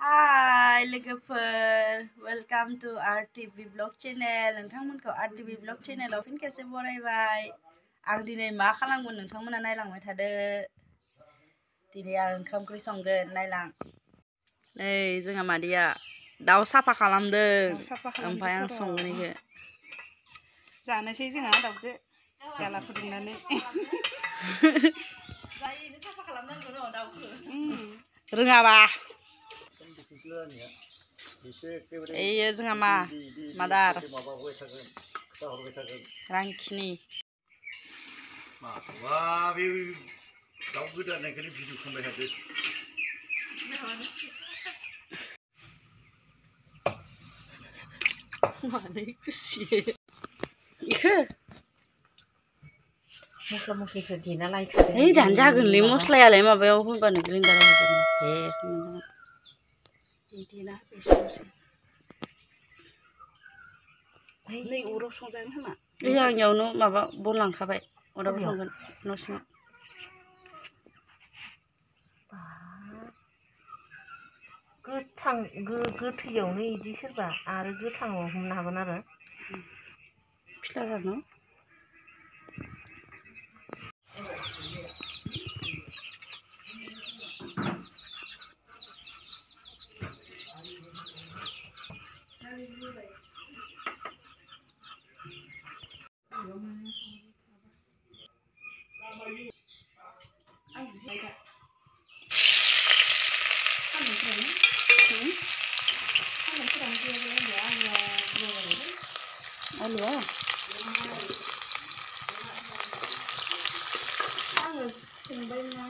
Hai लोगोफोर, welcome to RTV Vlog channel. नोंथांमोनखौ RTV Vlog channel आव फिन खेबसे बरायबाय। आं दिनै मा खालामगोन नोंथांमोना नायलांबाय थादो। दिनै आं ओंखाम ओंख्रि संगोन नायलां। नै जोंहा मादैया दाउ साफा खालामदों। ओमफ्राय आं संगोन इखो। जानोसै जोंहा दाउजो जाला फुदुंनानै। जायैनो साफा खालामनांगौ र' दाउखौ। रोङाबा एयो जोंहा मादार रांखिनि बे दाउ गोदानायखौनो भिडिअ खालामबाय थादो। मानै खुसि इखो मस्ला मस्लिखौ देना लायखादों। ओइ दानो जागोनलै मस्लायालाय माबायाव होबानो ग्रिन्डाराव होगोन। देना नै अराव संजागोन खोमा। ओइ आंनियावनो माबा बन लांखाबाय अराव संगोन न' सिङाव। गोथां गोथैयावनो इदि सोरबा आरो गोथाङाव हमनो हागोन आरो फिस्ला जानो आलुआ आङो संबायना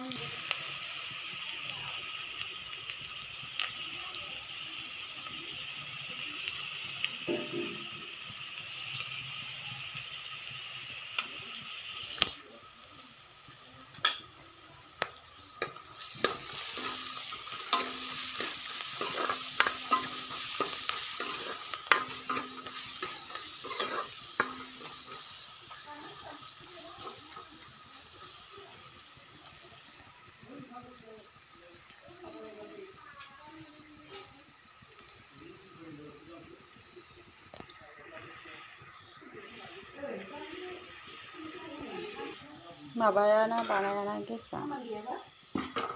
माबायाना बानायाना गेसा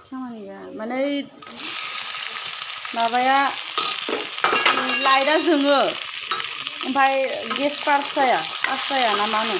खामानि गैया माने माबाया लाइटआ जोङो ओमफ्राय गेस पास जाया ना मा होनो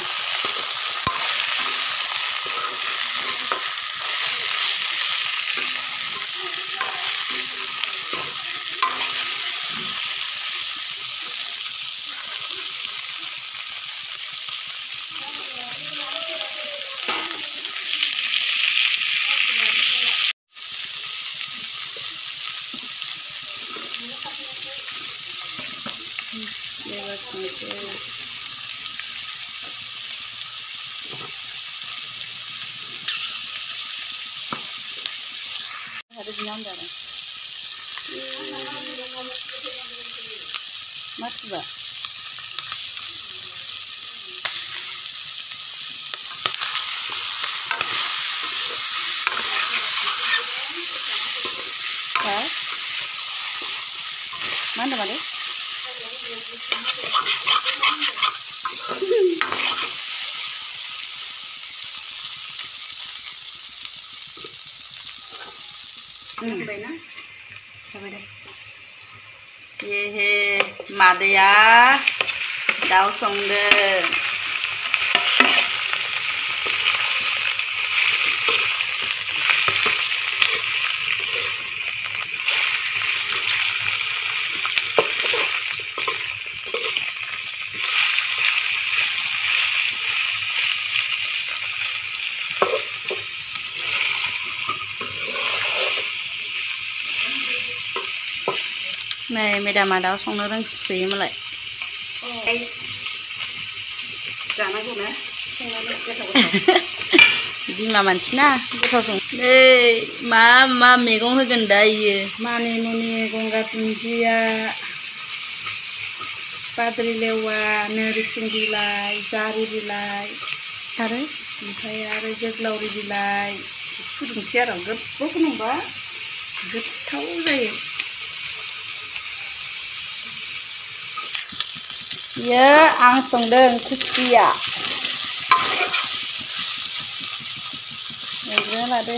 harus nyandar mati ba mana mana baiklah sampai deh yehe madya daun songde Này madam daun song nó đang xí mà lại बिमा मानसि ना गोथाव सं नै मा मैगं होगोन दा इयो मानि मुनि गंगार दुन्दिया बाद्रि लेवा नोरसिं बिलाइ जारि बिलाइ आरो ओमफ्राय आरो जोगोलावरि बिलाइ फुदुंसै आरो गोबाव होनांबा गोथाव जायो Iya, ang संदों खुसिया. Egrena लादो.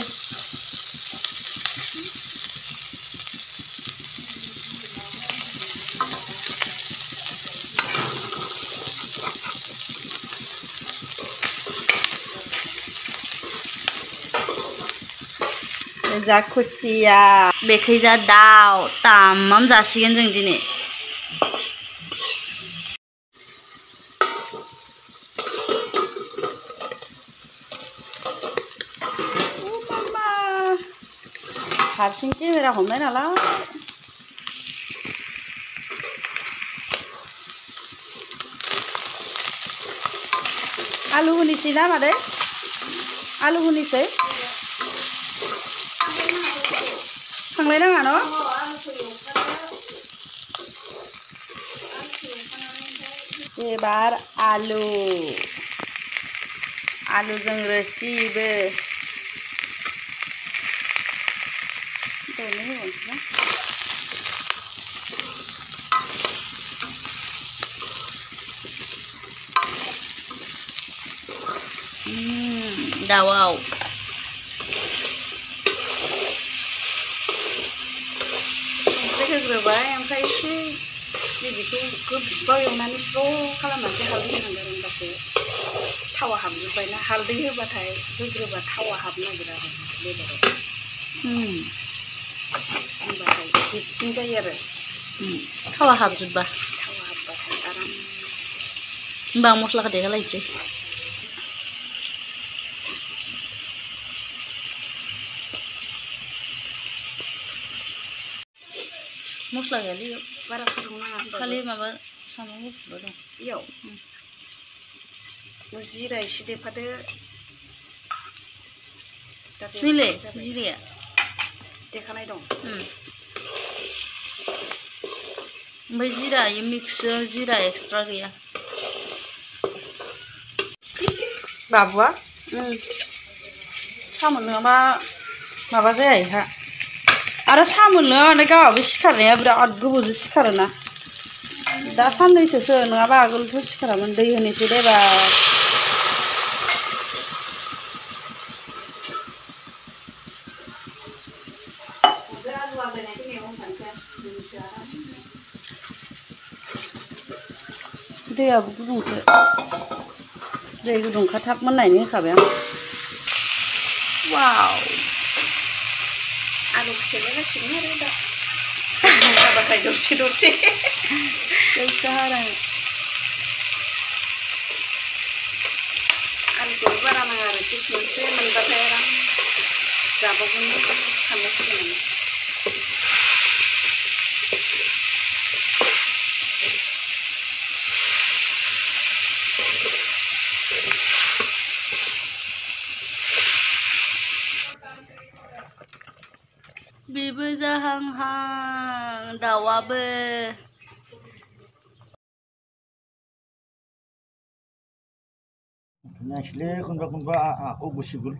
जा खुसिया बेखैजा दाउ तामाम जासिगोन जों दिनै हारसिं केमेरा हमनाय नालाय आलु होनोसै ना मादै आलु होनोसै खांलाय नाङा न' एबार आलुजों रोसिबो दाउआव संख्रि होग्रोबाय ओमफ्राय एसे बेखौ गोबाव एवनानै स्र' खालामनानैसो हालदै होनांगोन होनबासो थावा हाबजोब्बायना हालदै होबाथाय होग्रोबा थावा हाबनो नागिरा आरो बेदराव होनबाथाय हिटसिन जायो आरो थावा हाबबाथाय आराम होनबा मस्लाखौ देखालायनोसै मस्ला गैयालै बारा फुदुंनाङा खालि माबा सामब्राम गुफुर दं इयाव जिरा एसे देफादो नैलै जिराया देखानाय दं ओमफ्राय जिरा मिक्स जिरा एक्सट्रा गैया बाबुआ साम' नङाबा माबा जाया इहा आरो साम' नङाबानो गावहाबो सिखारनाया बिराद गोबावजों सिखारोना दा साननैसोसो नङाबा आगोलथ' सिखारामोन दै होनोसै देबा दैयाबो गुदुंसो दै गुदुंखा थाब मोननायनि होखाबाय आं वाव आलुखौ सेलायगासिनो आरो दा हाबाथाय दरसे दरसे आलुखौ बारा नाङा आरो पिस मोनसे मोनबाथाय आराम जाबावगोन साननांसिगोन बेबो जाहांहां दाउआबो नायसैलै खनबा आखाव गुसिगोन